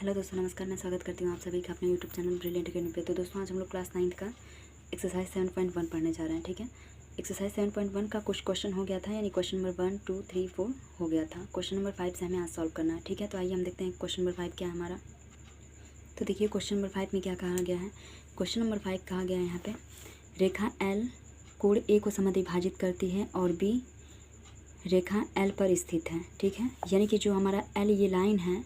Hello दोस्तों, नमस्कार। मैं स्वागत करती हूँ आप सभी का अपने यूट्यूब चैनल ब्रिलियंट अकेडमी पे। तो दोस्तों, आज हम लोग क्लास 9th का एक्सरसाइज 7.1 पढ़ने जा रहे हैं। ठीक है, एक्सरसाइज 7.1 का कुछ क्वेश्चन हो गया था, यानी क्वेश्चन नंबर 1, 2, 3, 4 हो गया था। क्वेश्चन नंबर 5 से हमें आज सॉल्व करना है। ठीक है, तो आइए हम देखते हैं क्वेश्चन नंबर 5 क्या है हमारा। तो देखिए, क्वेश्चन नंबर 5 में क्या कहा गया है। क्वेश्चन नंबर 5 कहा गया है यहाँ पे, रेखा एल कोण ए को समद्विभाजित करती है और बी रेखा एल पर स्थित है। ठीक है, यानी कि जो हमारा एल ये लाइन है,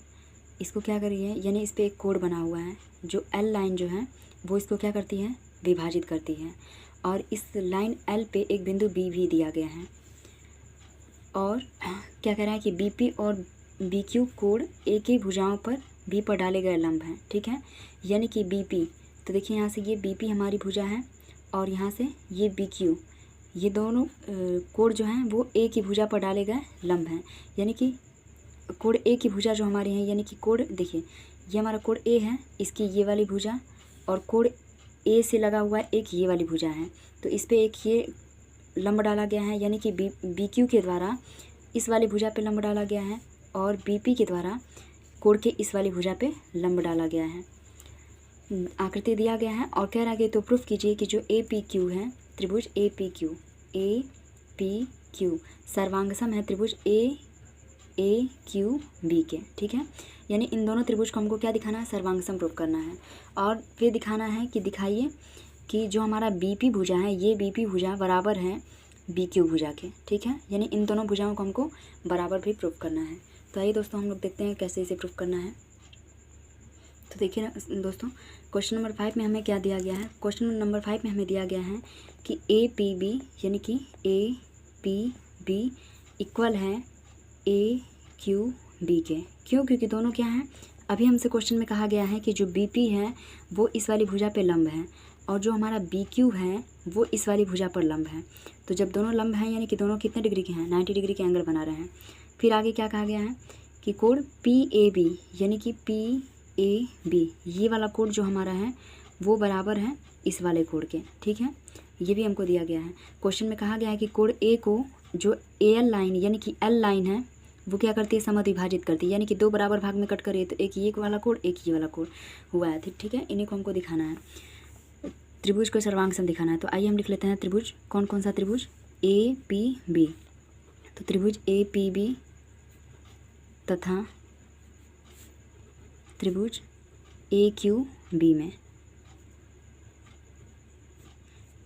इसको क्या करी है, यानी इस पर एक कोड बना हुआ है। जो एल लाइन जो है वो इसको क्या करती है, विभाजित करती है। और इस लाइन एल पे एक बिंदु बी भी दिया गया है। और क्या कह रहा है कि बीपी और बी क्यू कोण ए की भुजाओं पर बी पर डाले गए लंब हैं। ठीक है, यानी कि बीपी, तो देखिए यहाँ से ये बीपी हमारी भुजा है और यहाँ से ये बी क्यू, ये दोनों कोण जो हैं वो ए की भुजा पर डाले गए लंब हैं। यानी कि कोण ए की भुजा जो हमारी है, यानी कि कोण, देखिए ये हमारा कोण ए है, इसकी ये वाली भुजा, और कोण ए से लगा हुआ है एक ये वाली भुजा है। तो इस पे एक ये लंब डाला गया है, यानी कि बी क्यू के द्वारा इस वाली भुजा पे लंब डाला गया है और बी पी के द्वारा कोण के इस वाली भुजा पे लंब डाला गया है। आकृति दिया गया है और कह रहा है कि तो प्रूफ कीजिए कि जो ए पी क्यू है, त्रिभुज ए पी क्यू सर्वांगसम है त्रिभुज ए क्यू बी के। ठीक है, यानी इन दोनों त्रिभुज को हमको क्या दिखाना है, सर्वांगसम प्रूफ करना है। और फिर दिखाना है कि दिखाइए कि जो हमारा बीपी भुजा है, ये बीपी भुजा बराबर है बी क्यू भुजा के। ठीक है, यानी इन दोनों भुजाओं को हमको बराबर भी प्रूफ करना है। तो आइए दोस्तों, हम लोग देखते हैं कैसे इसे प्रूफ करना है। तो देखिए ना दोस्तों, क्वेश्चन नंबर 5 में हमें क्या दिया गया है। क्वेश्चन नंबर 5 में हमें दिया गया है कि ए पी बी, यानी कि ए पी बी इक्वल है ए क्यू बी के। क्यों? क्योंकि दोनों क्या हैं, अभी हमसे क्वेश्चन में कहा गया है कि जो बी पी है वो इस वाली भुजा पे लंब है और जो हमारा बी क्यू है वो इस वाली भुजा पर लंब है। तो जब दोनों लंब हैं, यानी कि दोनों कितने डिग्री के हैं, 90 डिग्री के एंगल बना रहे हैं। फिर आगे क्या कहा गया है कि कोण पी ए बी, यानी कि पी ए बी, ये वाला कोण जो हमारा है वो बराबर है इस वाले कोण के। ठीक है, ये भी हमको दिया गया है। क्वेश्चन में कहा गया है कि कोण ए को जो ए एल लाइन, यानी कि एल लाइन है, वो क्या करती है, समद्विभाजित करती है। यानी कि दो बराबर भाग में कट करिए तो एक ये वाला कोण, एक ये वाला कोण हुआ है। ठीक है, इन्हीं को हमको दिखाना है, त्रिभुज को सर्वांगसम दिखाना है। तो आइए हम लिख लेते हैं त्रिभुज, कौन कौन सा त्रिभुज, ए पी बी। तो त्रिभुज ए पी बी तथा त्रिभुज ए क्यू बी में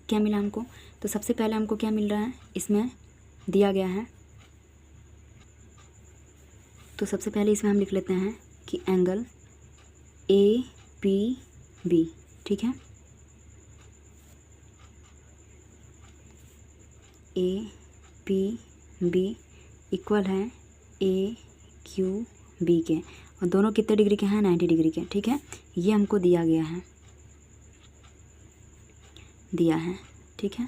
क्या मिला हमको। तो सबसे पहले हमको क्या मिल रहा है, इसमें दिया गया है, तो सबसे पहले इसमें हम लिख लेते हैं कि एंगल ए पी बी। ठीक है, ए पी बी इक्वल है ए क्यू बी के, और दोनों कितने डिग्री के हैं, 90 डिग्री के। ठीक है, ये हमको दिया गया है, दिया है। ठीक है,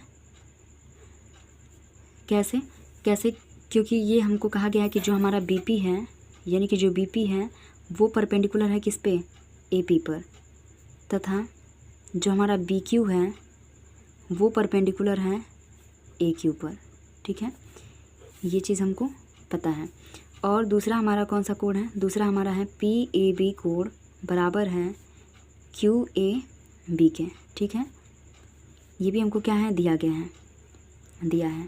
कैसे कैसे, क्योंकि ये हमको कहा गया है कि जो हमारा बीपी है, यानी कि जो बीपी है वो परपेंडिकुलर है किस पे, एपी पर, तथा जो हमारा बीक्यू है वो परपेंडिकुलर है एक्यू पर। ठीक है, ये चीज़ हमको पता है। और दूसरा हमारा कौन सा कोण है, दूसरा हमारा है पी ए बी कोण बराबर है क्यू ए बी के। ठीक है, ये भी हमको क्या है, दिया गया है, दिया है।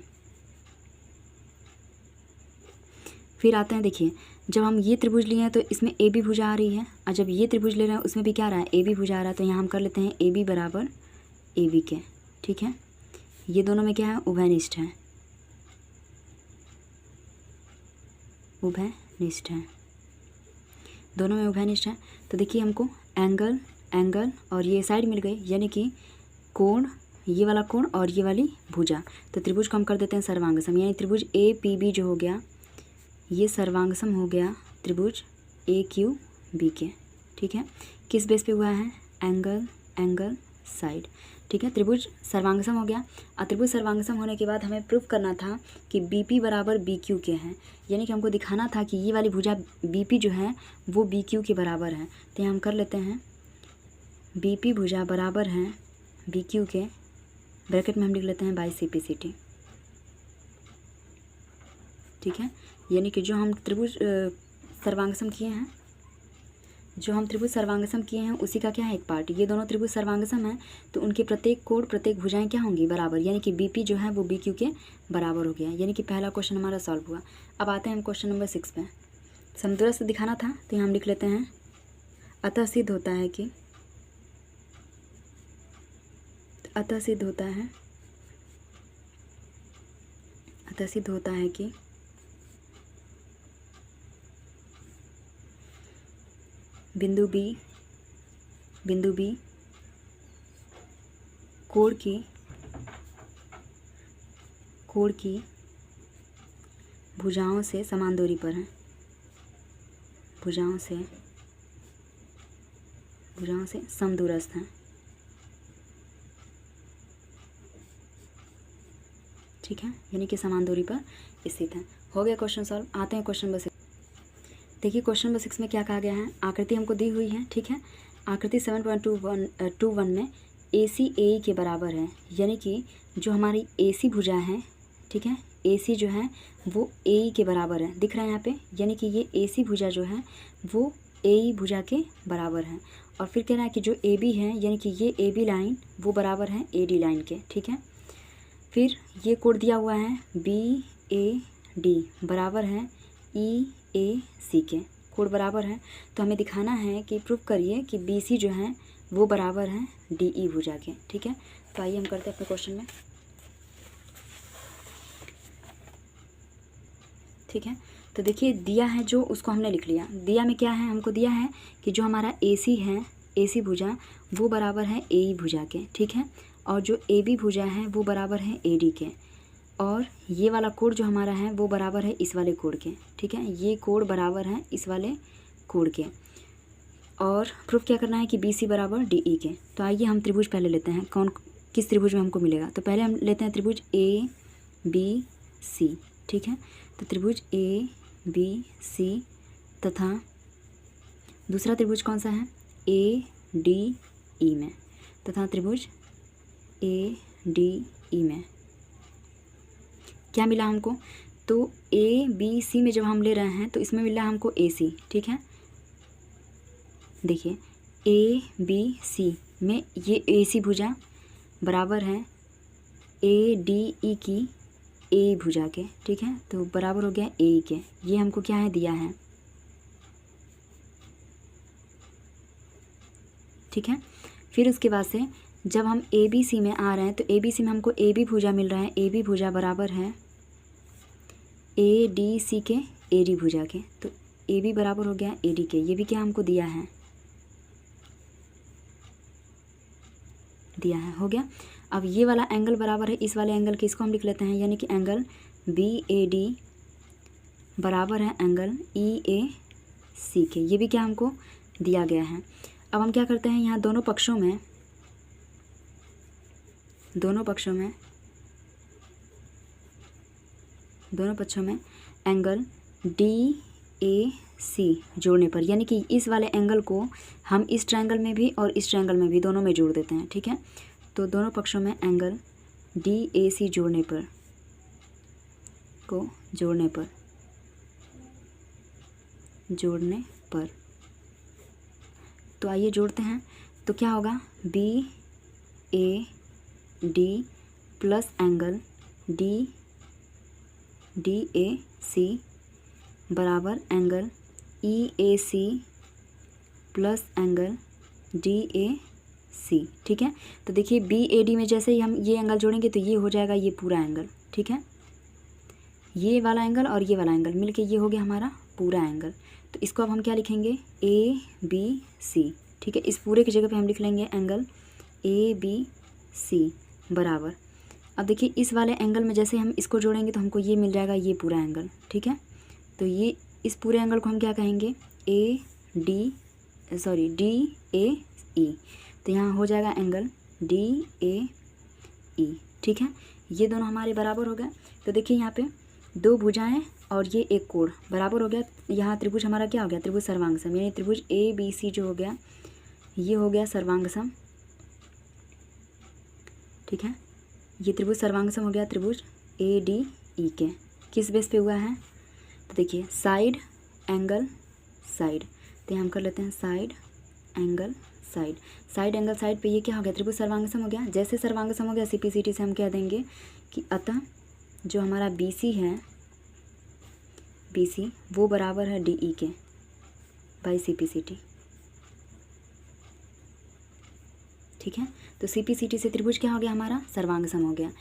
फिर आते हैं, देखिए जब हम ये त्रिभुज लिए हैं तो इसमें ए बी भुजा आ रही है, और जब ये त्रिभुज ले रहे हैं उसमें भी क्या आ रहा है, ए बी भुजा आ रहा है। तो यहाँ हम कर लेते हैं ए बी बराबर ए बी के। ठीक है, ये दोनों में क्या है, उभयनिष्ठ है, उभयनिष्ठ है, दोनों में उभयनिष्ठ है। तो देखिए हमको एंगल एंगल और ये साइड मिल गई, यानी कि कोण, ये वाला कोण और ये वाली भुजा। तो त्रिभुज को हम कर देते हैं सर्वांगसम, यानी त्रिभुज ए पी बी जो हो गया ये सर्वांगसम हो गया त्रिभुज ए क्यू बी के। ठीक है, किस बेस पे हुआ है, एंगल एंगल साइड। ठीक है, त्रिभुज सर्वांगसम हो गया। और त्रिभुज सर्वांगसम होने के बाद हमें प्रूफ करना था कि बीपी बराबर बी क्यू के हैं, यानी कि हमको दिखाना था कि ये वाली भुजा बीपी जो है वो बी क्यू के बराबर है। तो यहाँ हम कर लेते हैं बीपी भुजा बराबर है बी क्यू के, ब्रैकेट में हम लिख लेते हैं by C P C T. ठीक है, यानी कि जो हम त्रिभुज सर्वांगसम किए हैं जो हम त्रिभुज सर्वांगसम किए हैं उसी का क्या है एक पार्ट। ये दोनों त्रिभुज सर्वांगसम हैं तो उनके प्रत्येक कोण प्रत्येक भुजाएं क्या होंगी बराबर, यानी कि बीपी जो है वो BQ के बराबर हो गया। यानी कि पहला क्वेश्चन हमारा सॉल्व हुआ। अब आते हैं हम क्वेश्चन नंबर 6 पे। समदूरस्थ दिखाना था तो यहाँ हम लिख लेते हैं अतः सिद्ध होता है कि अतः सिद्ध होता है कि बिंदु बी कोण की भुजाओं से समान दूरी पर है। भुजाओं से समदूरस्थ हैं। ठीक है, यानी कि समान दूरी पर स्थित है। हो गया क्वेश्चन सॉल्व। आते हैं क्वेश्चन नंबर 6। देखिए क्वेश्चन नंबर 6 में क्या कहा गया है। आकृति हमको दी हुई है, ठीक है। आकृति 7.21 में AC AE के बराबर है, यानी कि जो हमारी AC भुजा है, ठीक है, AC जो है वो AE के बराबर है, दिख रहा है यहाँ पे। यानी कि ये AC भुजा जो है वो AE भुजा के बराबर है। और फिर कह रहा है कि जो AB है, यानी कि ये AB लाइन वो बराबर है AD लाइन के, ठीक है। फिर ये कोण दिया हुआ है BAD बराबर है EAC के, कोण बराबर है। तो हमें दिखाना है कि प्रूव करिए कि BC जो है वो बराबर है DE भुजा के, ठीक है। तो आइए हम करते हैं अपने क्वेश्चन में, ठीक है। तो देखिए दिया है जो उसको हमने लिख लिया। दिया में क्या है, हमको दिया है कि जो हमारा AC है, AC भुजा वो बराबर है AE भुजा के, ठीक है। और जो AB भुजा है वो बराबर है AD के। और ये वाला कोण जो हमारा है वो बराबर है इस वाले कोण के, ठीक है। ये कोण बराबर है इस वाले कोण के। और प्रूफ क्या करना है कि BC बराबर DE के। तो आइए हम त्रिभुज पहले लेते हैं, कौन किस त्रिभुज में हमको मिलेगा। तो पहले हम लेते हैं त्रिभुज ABC, ठीक है। तो त्रिभुज ABC तथा दूसरा त्रिभुज कौन सा है ADE में, तथा त्रिभुज ADE में क्या मिला हमको। तो ABC में जब हम ले रहे हैं तो इसमें मिला हमको AC, ठीक है। देखिए ABC में ये AC भुजा बराबर है ADE की AE भुजा के, ठीक है। तो बराबर हो गया AE के। ये हमको क्या है दिया है, ठीक है। फिर उसके बाद से जब हम ABC में आ रहे हैं तो ABC में हमको AB भुजा मिल रहा है। AB भुजा बराबर है ADC के AD भुजा के। तो AB बराबर हो गया AD के। ये भी क्या हमको दिया है, हो गया। अब ये वाला एंगल बराबर है इस वाले एंगल के, इसको हम लिख लेते हैं। यानी कि एंगल BAD बराबर है एंगल EAC के। ये भी क्या हमको दिया गया है। अब हम क्या करते हैं, यहाँ दोनों पक्षों में एंगल DAC जोड़ने पर, यानी कि इस वाले एंगल को हम इस ट्रायंगल में भी और इस ट्रायंगल में भी दोनों में जोड़ देते हैं, ठीक है। तो दोनों पक्षों में एंगल DAC जोड़ने पर तो आइए जोड़ते हैं। तो क्या होगा BAD प्लस एंगल DAC बराबर angle EAC plus angle DAC, ठीक है। तो देखिए BAD में जैसे ही हम ये एंगल जोड़ेंगे तो ये हो जाएगा ये पूरा एंगल, ठीक है। ये वाला एंगल और ये वाला एंगल मिलके ये हो गया हमारा पूरा एंगल। तो इसको अब हम क्या लिखेंगे ABC, ठीक है। इस पूरे की जगह पे हम लिख लेंगे एंगल ABC बराबर। अब देखिए इस वाले एंगल में जैसे हम इसको जोड़ेंगे तो हमको ये मिल जाएगा ये पूरा एंगल, ठीक है। तो ये इस पूरे एंगल को हम क्या कहेंगे DAE। तो यहाँ हो जाएगा एंगल DAE, ठीक है। ये दोनों हमारे बराबर हो गए। तो देखिए यहाँ पे दो भुजाएं और ये एक कोण बराबर हो गया। यहाँ त्रिभुज हमारा क्या हो गया, त्रिभुज सर्वांगसम, यानी त्रिभुज ABC जो हो गया ये हो गया सर्वांगसम, ठीक है। ये त्रिभुज सर्वांगसम हो गया त्रिभुज ADE के। किस बेस पे हुआ है, तो देखिए साइड एंगल साइड, तो हम कर लेते हैं side angle side. Side angle side पे ये क्या हो गया, त्रिभुज सर्वांग सम हो गया। जैसे सर्वांग सम हो गया CPCT से हम कह देंगे कि अतः जो हमारा BC है, BC वो बराबर है DE के बाई CPCT। ठीक है, तो CPCT से त्रिभुज क्या हो गया हमारा, सर्वांग सम हो गया।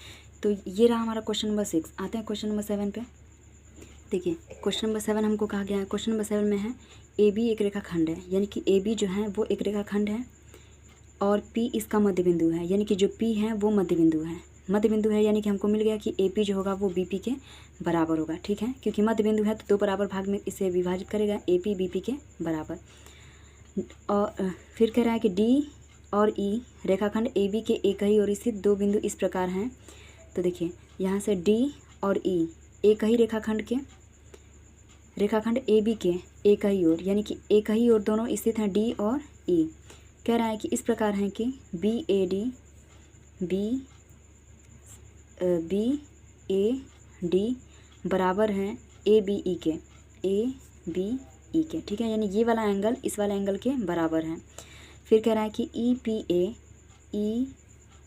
तो ये रहा हमारा क्वेश्चन नंबर 6। आते हैं क्वेश्चन नंबर 7 पे। देखिए क्वेश्चन नंबर 7 हमको कहा गया है, क्वेश्चन नंबर 7 में है AB एक रेखाखंड है, यानी कि AB जो है वो एक रेखाखंड है और P इसका मध्य बिंदु है, यानी कि जो P है वो मध्य बिंदु है। मध्य बिंदु है यानी कि हमको मिल गया कि AP जो होगा वो BP के बराबर होगा। ठीक है, क्योंकि मध्य बिंदु है तो दो बराबर भाग में इसे विभाजित करेगा, AP BP के बराबर। और फिर कह रहा है कि D और E रेखाखंड AB के एक ही ओर स्थित दो बिंदु इस प्रकार हैं। तो देखिए यहाँ से D और E एक ही रेखाखंड AB के एक ही ओर, यानी कि एक ही ओर दोनों स्थित हैं D और E। कह रहा है कि इस प्रकार हैं कि BAD बराबर हैं ABE के। ठीक है, यानी ये वाला एंगल इस वाला एंगल के बराबर है। फिर कह रहा है कि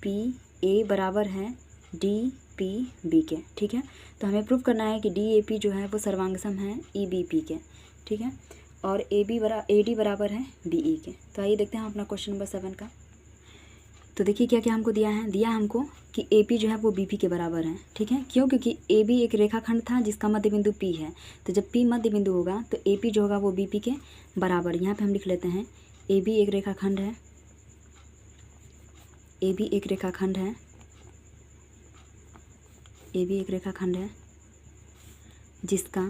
EPA बराबर है DPB के। ठीक है, तो हमें प्रूव करना है कि DAP जो है वो सर्वांग सम है EBP के। ठीक है, और AD बराबर है BE के। तो आइए देखते हैं अपना क्वेश्चन नंबर 7 का। तो देखिए क्या क्या हमको दिया हमको कि AP जो है वो BP के बराबर है। ठीक है, क्यों, क्योंकि AB एक रेखाखंड था जिसका मध्य बिंदु P है। तो जब P मध्य बिंदु होगा तो AP जो होगा वो BP के बराबर। यहाँ पे हम लिख लेते हैं AB एक रेखाखंड है, AB एक रेखाखंड है जिसका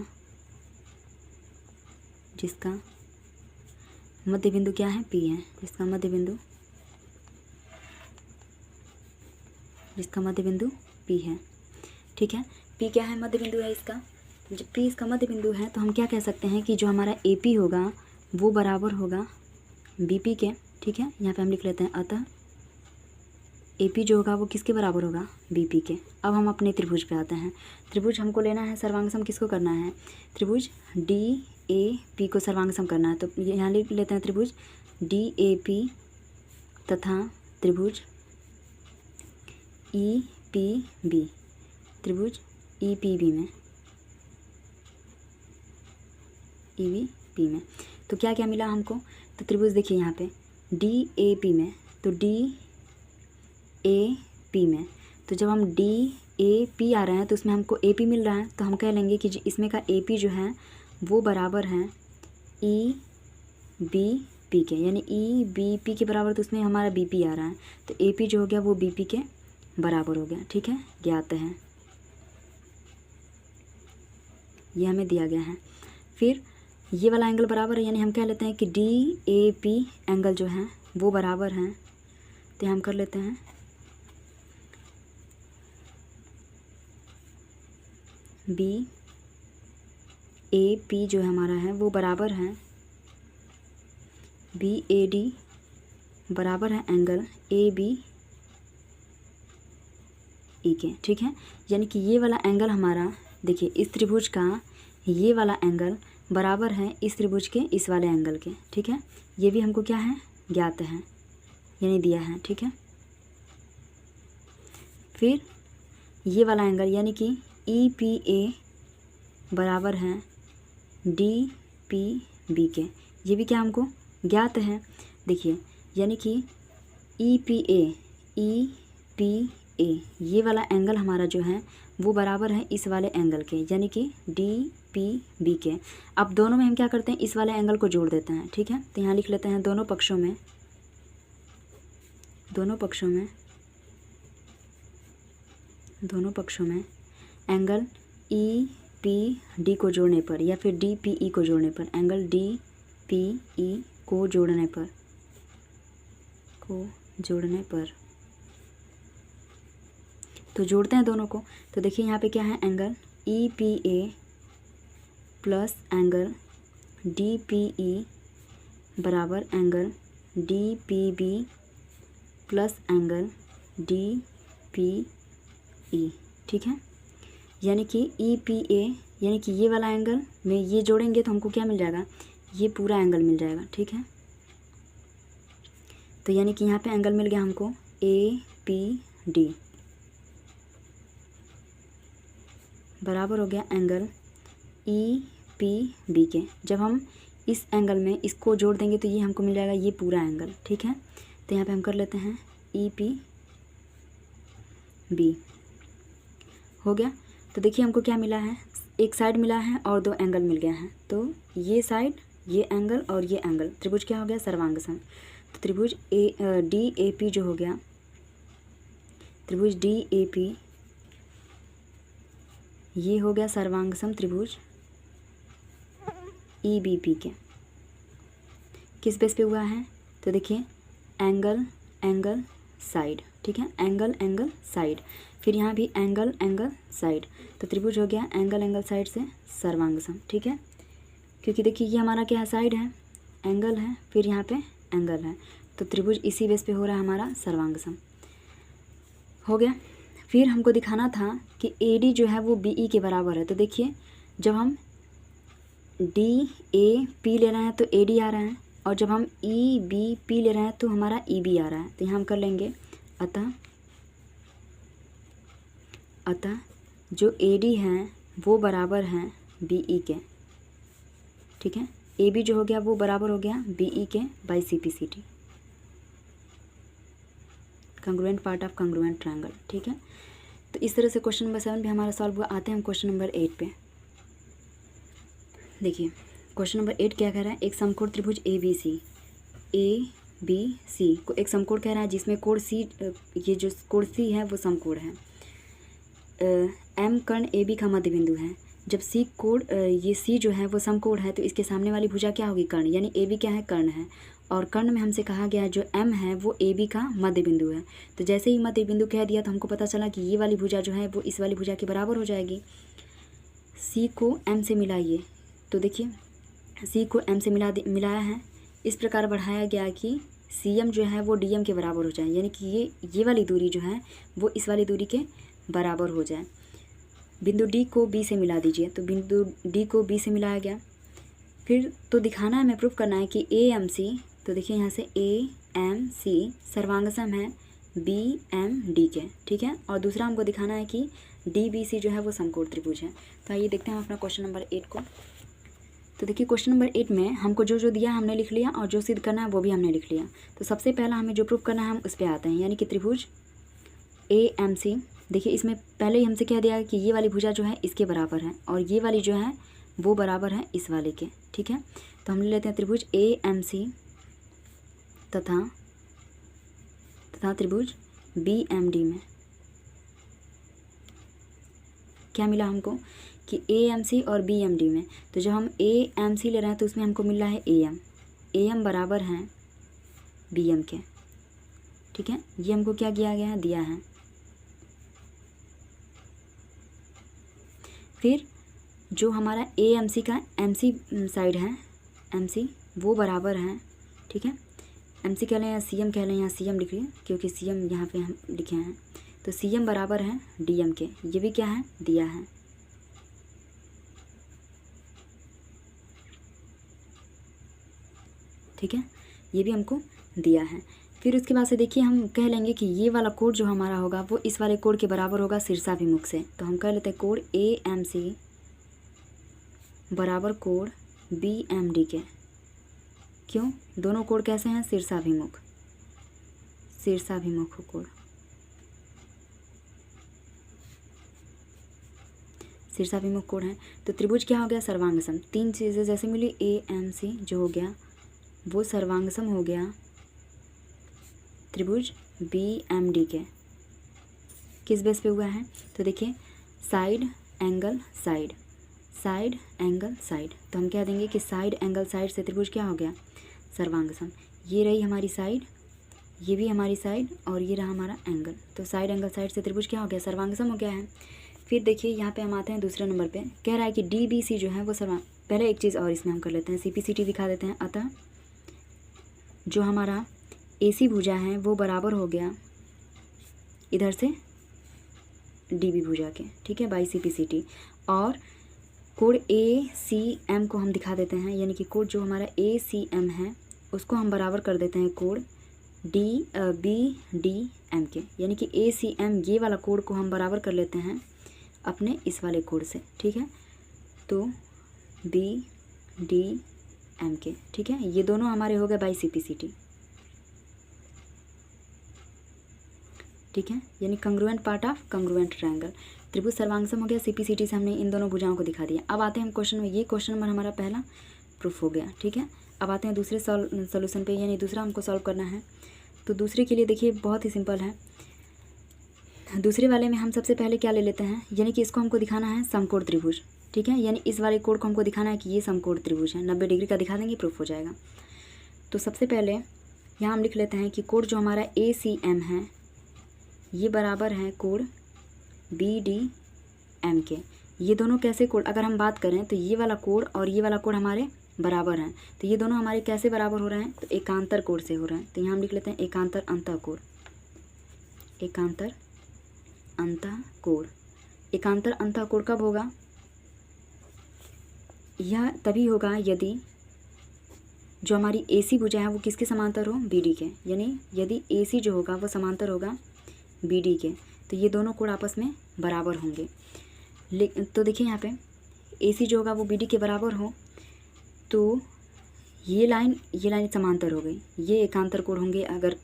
मध्य बिंदु क्या है, P है। जिसका मध्य बिंदु P है। ठीक है, P क्या है, मध्य बिंदु है इसका। जब P इसका मध्य बिंदु है तो हम क्या कह सकते हैं कि जो हमारा AP होगा वो बराबर होगा BP के। ठीक है, यहाँ पे हम लिख लेते हैं अतः AP जो होगा वो किसके बराबर होगा, BP के। अब हम अपने त्रिभुज पे आते हैं। त्रिभुज हमको लेना है सर्वांग सम किसको करना है, त्रिभुज DAP को सर्वांग सम करना है। तो यहाँ लिख लेते हैं त्रिभुज DAP तथा त्रिभुज EPB, त्रिभुज EPB में तो क्या क्या मिला हमको। तो त्रिभुज देखिए यहाँ पे DAP में, तो DAP में, तो जब हम DAP आ रहे हैं तो उसमें हमको AP मिल रहा है, तो हम कह लेंगे कि इसमें का AP जो है वो बराबर है EBP के, यानी EBP के बराबर। तो उसमें हमारा BP आ रहा है, तो AP जो हो गया वो BP के बराबर हो गया। ठीक है, ज्ञात है, ये हमें दिया गया है। फिर ये वाला एंगल बराबर है, यानी हम कह लेते हैं कि DAP एंगल जो है वो बराबर है। तो हम कर लेते हैं BAP जो है हमारा है वो बराबर है BAD बराबर है एंगल ABE के। ठीक है, यानी कि ये वाला एंगल हमारा देखिए इस त्रिभुज का ये वाला एंगल बराबर है इस त्रिभुज के इस वाले एंगल के। ठीक है, ये भी हमको क्या है, ज्ञात है, यानी दिया है। ठीक है, फिर ये वाला एंगल यानी कि EPA बराबर है DPB के, ये भी क्या हमको ज्ञात है। देखिए यानी कि EPA ये वाला एंगल हमारा जो है वो बराबर है इस वाले एंगल के, यानी कि DPB के। अब दोनों में हम क्या करते हैं, इस वाले एंगल को जोड़ देते हैं। ठीक है, तो यहाँ लिख लेते हैं दोनों पक्षों में एंगल EPD को जोड़ने पर या फिर DPE को जोड़ने पर, एंगल DPE को जोड़ने पर तो जोड़ते हैं दोनों को। तो देखिए यहाँ पे क्या है, angle EPA plus angle DPE बराबर angle DPB plus angle DPE। ठीक है, यानी कि EPA यानी कि ये वाला एंगल में ये जोड़ेंगे तो हमको क्या मिल जाएगा, ये पूरा एंगल मिल जाएगा, ठीक है। तो यानी कि यहाँ पे एंगल मिल गया हमको APD बराबर हो गया एंगल EPB के। जब हम इस एंगल में इसको जोड़ देंगे तो ये हमको मिल जाएगा ये पूरा एंगल, ठीक है। तो यहाँ पे हम कर लेते हैं EPB हो गया। तो देखिए हमको क्या मिला है, एक साइड मिला है और दो एंगल मिल गया है। तो ये साइड, ये एंगल और ये एंगल, त्रिभुज क्या हो गया, सर्वांगसम। तो त्रिभुज DAP जो हो गया, त्रिभुज DAP ये हो गया सर्वांगसम त्रिभुज EBP के। किस बेस पे हुआ है, तो देखिए एंगल एंगल साइड, ठीक है, एंगल एंगल साइड, फिर यहाँ भी एंगल एंगल साइड। तो त्रिभुज हो गया एंगल एंगल साइड से सर्वांगसम, ठीक है। क्योंकि देखिए ये हमारा क्या है, साइड है, एंगल है, फिर यहाँ पे एंगल है, तो त्रिभुज इसी बेस पे हो रहा है हमारा सर्वांगसम, हो गया। फिर हमको दिखाना था कि AD जो है वो BE के बराबर है। तो देखिए जब हम DAP ले रहे हैं तो AD आ रहा है, और जब हम EBP ले रहे हैं तो हमारा EB आ रहा है। तो यहाँ हम कर लेंगे अतः जो AD हैं वो बराबर हैं BE के, ठीक है। AB जो हो गया वो बराबर हो गया BE के by CPCT, congruent part of congruent triangle, ठीक है। तो इस तरह से क्वेश्चन नंबर 7 भी हमारा सॉल्व हुआ। आते हैं हम क्वेश्चन नंबर 8 पे। देखिए क्वेश्चन नंबर 8 क्या कह रहा है, एक समकोण त्रिभुज ABC को एक समकोण कह रहा है जिसमें कोण C, ये जो कोण C है वो समकोण है। M कर्ण AB का मध्य बिंदु है। जब C कोण, ये C जो है वो समकोण है तो इसके सामने वाली भुजा क्या होगी, कर्ण, यानी AB क्या है, कर्ण है। और कर्ण में हमसे कहा गया जो M है वो AB का मध्य बिंदु है। तो जैसे ही मध्य बिंदु कह दिया तो हमको पता चला कि ये वाली भुजा जो है वो इस वाली भुजा के बराबर हो जाएगी। C को M से मिलाइए, तो देखिए C को M से मिलाया है, इस प्रकार बढ़ाया गया कि CM जो है वो DM के बराबर हो जाए, यानी कि ये वाली दूरी जो है वो इस वाली दूरी के बराबर हो जाए। बिंदु D को B से मिला दीजिए, तो बिंदु D को B से मिलाया गया। फिर तो दिखाना है, हमें प्रूफ करना है कि AMC, तो देखिए यहाँ से AMC सर्वांगसम है BMD के, ठीक है। और दूसरा हमको दिखाना है कि DBC जो है वो समकोण त्रिभुज है। तो आइए देखते हैं अपना क्वेश्चन नंबर 8 को। तो देखिए क्वेश्चन नंबर 8 में हमको जो दिया हमने लिख लिया, और जो सिद्ध करना है वो भी हमने लिख लिया। तो सबसे पहला हमें जो प्रूफ करना है हम उस पर आते हैं, यानी कि त्रिभुज AMC। देखिए इसमें पहले ही हमसे कह दिया कि ये वाली भुजा जो है इसके बराबर है, और ये वाली जो है वो बराबर है इस वाले के, ठीक है। तो हम ले लेते हैं त्रिभुज AMC तथा त्रिभुज BMD में क्या मिला हमको कि AMC और BMD में। तो जब हम AMC ले रहे हैं तो उसमें हमको मिल रहा है AM बराबर है BM के, ठीक है। ये हमको क्या किया गया है, दिया है। फिर जो हमारा AMC का MC साइड है, MC वो बराबर है, ठीक है। MC कह लें या CM कह लें, यहाँ CM लिख लिया क्योंकि CM यहाँ पे हम लिखे हैं। तो CM बराबर है DM के, ये भी क्या है, दिया है। ठीक है, ये भी हमको दिया है। फिर उसके बाद से देखिए हम कह लेंगे कि ये वाला कोण जो हमारा होगा वो इस वाले कोण के बराबर होगा शीर्षाभिमुख से। तो हम कह लेते हैं कोण AMC बराबर कोण BMD के। क्यों, दोनों कोण कैसे हैं, शीर्षाभिमुख कोण, शीर्षाभिमुख कोण है। तो त्रिभुज क्या हो गया, सर्वांगसम। तीन चीज़ें जैसे मिली, AMC जो हो गया वो सर्वांगसम हो गया त्रिभुज BMD के। किस बेस पे हुआ है, तो देखिए side angle side, side angle side. तो हम कह देंगे कि साइड एंगल साइड से त्रिभुज क्या हो गया, सर्वांगसम। ये रही हमारी साइड, ये भी हमारी साइड, और ये रहा हमारा एंगल। तो साइड एंगल साइड से त्रिभुज क्या हो गया, सर्वांगसम हो गया है। फिर देखिए यहाँ पे हम आते हैं दूसरे नंबर पे, कह रहा है कि DBC जो है वो पहले एक चीज़ और इसमें हम कर लेते हैं, CPCT दिखा देते हैं। अतः जो हमारा AC भुजा है वो बराबर हो गया इधर से DB भुजा के, ठीक है, बाई CPCT। और कोण ACM को हम दिखा देते हैं, यानी कि कोण जो हमारा ACM है उसको हम बराबर कर देते हैं कोण BDM के, यानी कि ACM ये वाला कोण को हम बराबर कर लेते हैं अपने इस वाले कोण से, ठीक है। तो BDM के, ठीक है, ये दोनों हमारे हो गए बाई CPCT, ठीक है, यानी congruent part of congruent triangle. त्रिभुज सर्वांगसम हो गया, CPCT से हमने इन दोनों भुजाओं को दिखा दिया। अब आते हैं हम क्वेश्चन में, ये क्वेश्चन नंबर हमारा पहला प्रूफ हो गया, ठीक है। अब आते हैं दूसरे सॉल्यूशन पे, यानी दूसरा हमको सॉल्व करना है। तो दूसरे के लिए देखिए बहुत ही सिंपल है। दूसरे वाले में हम सबसे पहले क्या ले लेते हैं, यानी कि इसको हमको दिखाना है समकोण त्रिभुज, ठीक है, यानी इस वाले कोण को हमको दिखाना है कि ये समकोण त्रिभुज है, 90 डिग्री का दिखा देंगे, प्रूफ हो जाएगा। तो सबसे पहले यहाँ हम लिख लेते हैं कि कोण जो हमारा ACM है ये बराबर है कोण BDM के। ये दोनों कैसे कोण, अगर हम बात करें तो ये वाला कोण और ये वाला कोण हमारे बराबर हैं, तो ये दोनों हमारे कैसे बराबर हो रहे हैं, तो एकांतर कोण से हो रहे हैं। तो यहाँ हम लिख लेते हैं एकांतर अंतःकोण, एकांतर अंतःकोण। एकांतर अंतःकोण कब होगा, यह तभी होगा यदि जो हमारी AC भुजा है वो किसके समांतर हो, BD के, यानी यदि AC जो होगा वो समांतर होगा BD के, तो ये दोनों कोण आपस में बराबर होंगे। तो देखिए यहाँ पे AC जो होगा वो BD के बराबर हो, तो ये लाइन समांतर हो गई, ये एकांतर कोण होंगे, अगर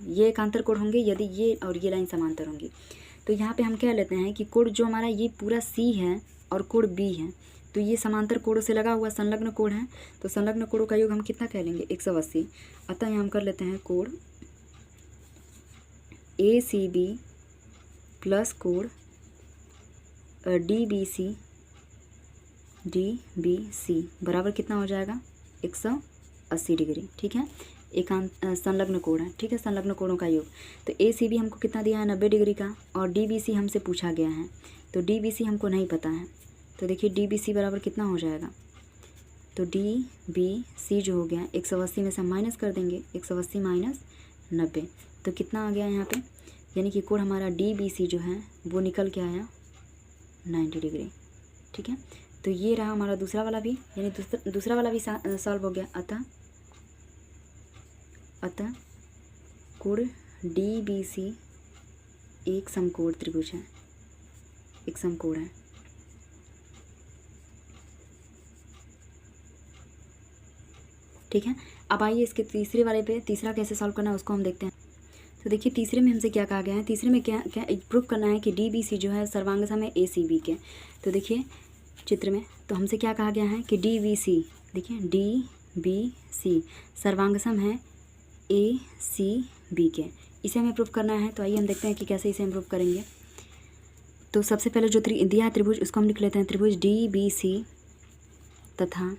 ये एकांतर कोण होंगे यदि ये और ये लाइन समांतर होंगी। तो यहाँ पे हम क्या लेते हैं कि कोण जो हमारा ये पूरा C है और कोण B है, तो ये समांतर कोणों से लगा हुआ संलग्न कोण है, तो संलग्न कोणों का योग हम कितना कह लेंगे, 180। अतः यहाँ हम कर लेते हैं कोण ACB प्लस कोण DBC बराबर कितना हो जाएगा, 180 डिग्री, ठीक है। संलग्न कोण है, ठीक है, संलग्न कोणों का योग। तो ACB हमको कितना दिया है, 90 डिग्री का, और DBC हमसे पूछा गया है, तो DBC हमको नहीं पता है। तो देखिए DBC बराबर कितना हो जाएगा, तो DBC जो हो गया 180 में से हम माइनस कर देंगे, 180 माइनस 90, तो कितना आ गया यहाँ पे, यानी कि कोण हमारा DBC जो है वो निकल के आया 90 डिग्री, ठीक है। तो ये रहा हमारा दूसरा वाला भी, यानी दूसरा वाला भी सॉल्व हो गया। अतः कोण DBC एक समकोण त्रिभुज है, एक समकोण है, ठीक है। अब आइए इसके तीसरे वाले पे, तीसरा कैसे सॉल्व करना है उसको हम देखते हैं। तो देखिए तीसरे में हमसे क्या कहा गया है, तीसरे में क्या प्रूफ करना है कि DBC जो है सर्वांगसम है ACB के। तो देखिए चित्र में, तो हमसे क्या कहा गया है कि DBC, देखिए DBC सर्वांगसम है ACB के, इसे हमें प्रूफ करना है। तो आइए हम देखते हैं कि कैसे इसे हम प्रूफ करेंगे। तो सबसे पहले जो दिया है त्रिभुज उसको हम लिख लेते हैं, त्रिभुज DBC तथा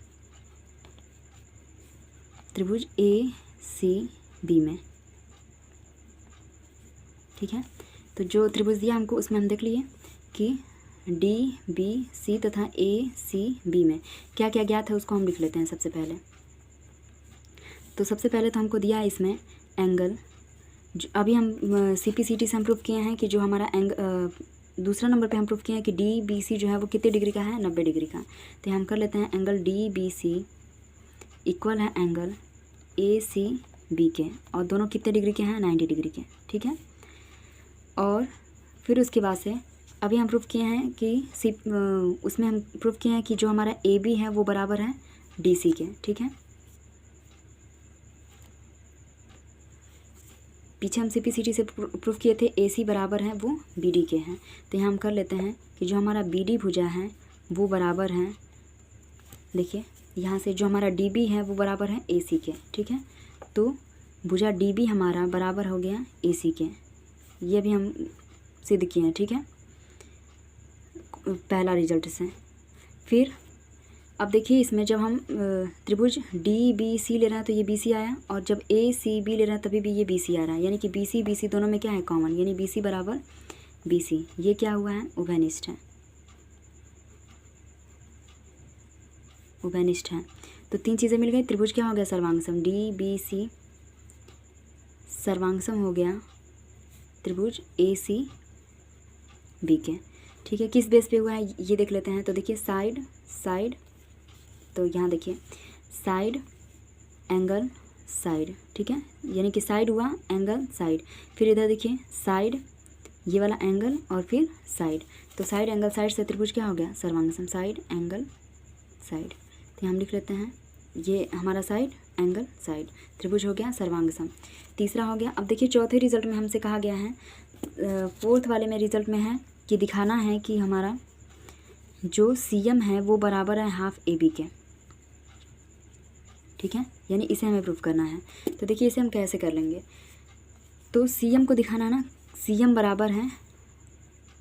त्रिभुज ACB में, ठीक है। तो जो त्रिभुज दिया हमको उसमें हम देख लिए कि DBC तथा ACB में क्या क्या ज्ञात है उसको हम लिख लेते हैं सबसे पहले। तो सबसे पहले तो हमको दिया है इसमें एंगल, जो अभी हम CPCT से हम प्रूफ किए हैं कि जो हमारा दूसरा नंबर पे हम प्रूफ किए हैं कि DBC जो है वो कितने डिग्री का है, 90 डिग्री का। तो हम कर लेते हैं एंगल DBC इक्वल है एंगल ACB के, और दोनों कितने डिग्री के हैं, 90 डिग्री के, ठीक है। और फिर उसके बाद से अभी हम प्रूफ किए हैं कि उसमें हम प्रूफ किए हैं कि जो हमारा AB है वो बराबर है DC के, ठीक है। पीछे हम CPCT से प्रूफ किए थे AC बराबर है वो BD के हैं। तो यहाँ हम कर लेते हैं कि जो हमारा BD भुजा है वो बराबर है, देखिए यहाँ से जो हमारा DB है वो बराबर है AC के, ठीक है। तो भुजा DB हमारा बराबर हो गया AC के, ये भी हम सिद्ध किए हैं, ठीक है, पहला रिजल्ट से। फिर अब देखिए इसमें जब हम त्रिभुज DBC ले रहे हैं तो ये BC आया, और जब ACB ले रहे हैं तभी भी ये BC आ रहा है, यानी कि BC दोनों में क्या है, कॉमन, यानी BC बराबर BC, ये क्या हुआ है, उभयनिष्ठ है, उभयनिष्ठ है। तो तीन चीज़ें मिल गई, त्रिभुज क्या हो गया, सर्वांगसम, DBC सर्वांगसम हो गया त्रिभुज ACB के, ठीक है। किस बेस पे हुआ है ये देख लेते हैं। तो देखिए साइड साइड, तो यहाँ देखिए साइड एंगल साइड, ठीक है, यानी कि साइड हुआ एंगल साइड, फिर इधर देखिए साइड ये वाला एंगल और फिर साइड, तो साइड एंगल साइड से त्रिभुज क्या हो गया, सर्वांगसम, साइड एंगल साइड। तो हम लिख लेते हैं ये हमारा साइड एंगल साइड, त्रिभुज हो गया सर्वांगसम। तीसरा हो गया। अब देखिए चौथे रिजल्ट में हमसे कहा गया है, फोर्थ वाले में रिजल्ट में है कि दिखाना है कि हमारा जो CM है वो बराबर है हाफ AB के, ठीक है, यानी इसे हमें प्रूफ करना है। तो देखिए इसे हम कैसे कर लेंगे, तो CM को दिखाना ना, CM बराबर है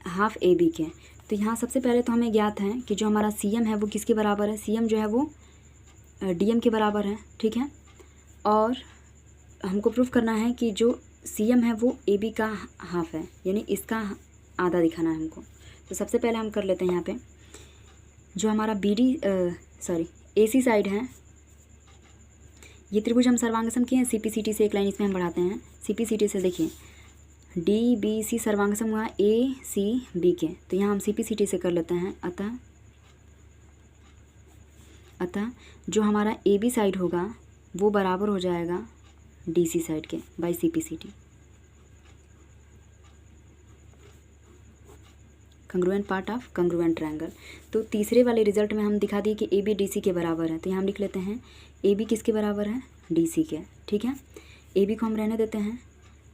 हाफ AB के। तो यहाँ सबसे पहले तो हमें ज्ञात है कि जो हमारा CM है वो किसके बराबर है, CM जो है वो DM के बराबर है, ठीक है, और हमको प्रूफ करना है कि जो CM है वो AB का हाफ है, यानी इसका आधा दिखाना है हमको। तो सबसे पहले हम कर लेते हैं यहाँ पे जो हमारा AC साइड है, ये त्रिभुज हम सर्वांगसम किए हैं, CPCT से एक लाइन इसमें हम बढ़ाते हैं, CPCT से देखिए DBC सर्वांगसम हुआ ACB के, तो यहाँ हम CPCT से कर लेते हैं। अतः जो हमारा AB साइड होगा वो बराबर हो जाएगा DC साइड के by CPCT, congruent part of congruent triangle. तो तीसरे वाले रिजल्ट में हम दिखा दिए कि AB DC के बराबर है, तो यहाँ हम लिख लेते हैं AB किसके बराबर है, DC के, ठीक है, AB को हम रहने देते हैं।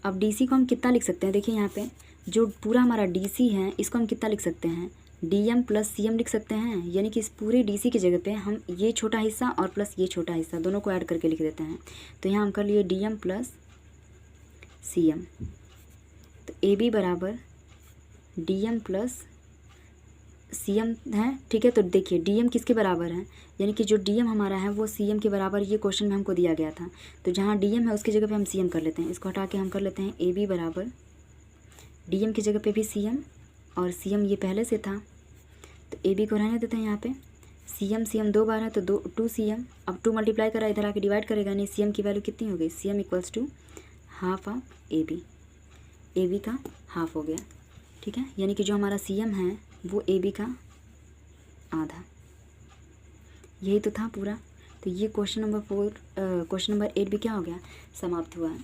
अब DC को हम कितना लिख सकते हैं, देखिए यहाँ पे जो पूरा हमारा DC है इसको हम कितना लिख सकते हैं, DM प्लस CM लिख सकते हैं, यानी कि इस पूरे DC की जगह पे हम ये छोटा हिस्सा और प्लस ये छोटा हिस्सा दोनों को ऐड करके लिख देते हैं। तो यहाँ हम कर लिए DM प्लस CM, तो AB बराबर DM प्लस CM है, ठीक है। तो देखिए DM किसके बराबर है, यानी कि जो DM हमारा है वो CM के बराबर, ये क्वेश्चन में हमको दिया गया था। तो जहाँ DM है उसकी जगह पे हम CM कर लेते हैं, इसको हटा के हम कर लेते हैं AB बराबर DM की जगह पे भी CM, और CM ये पहले से था तो AB को रहने देते हैं यहाँ पे। CM 2 बार है तो 2 CM, अब 2 मल्टीप्लाई करा इधर आके डिवाइड करेगा, नहीं CM की वैल्यू कितनी हो गई, CM equals to half of AB का हाफ हो गया, ठीक है, यानी कि जो हमारा CM है वो AB का आधा, यही तो था पूरा। तो ये क्वेश्चन नंबर 8 भी क्या हो गया, समाप्त हुआ है।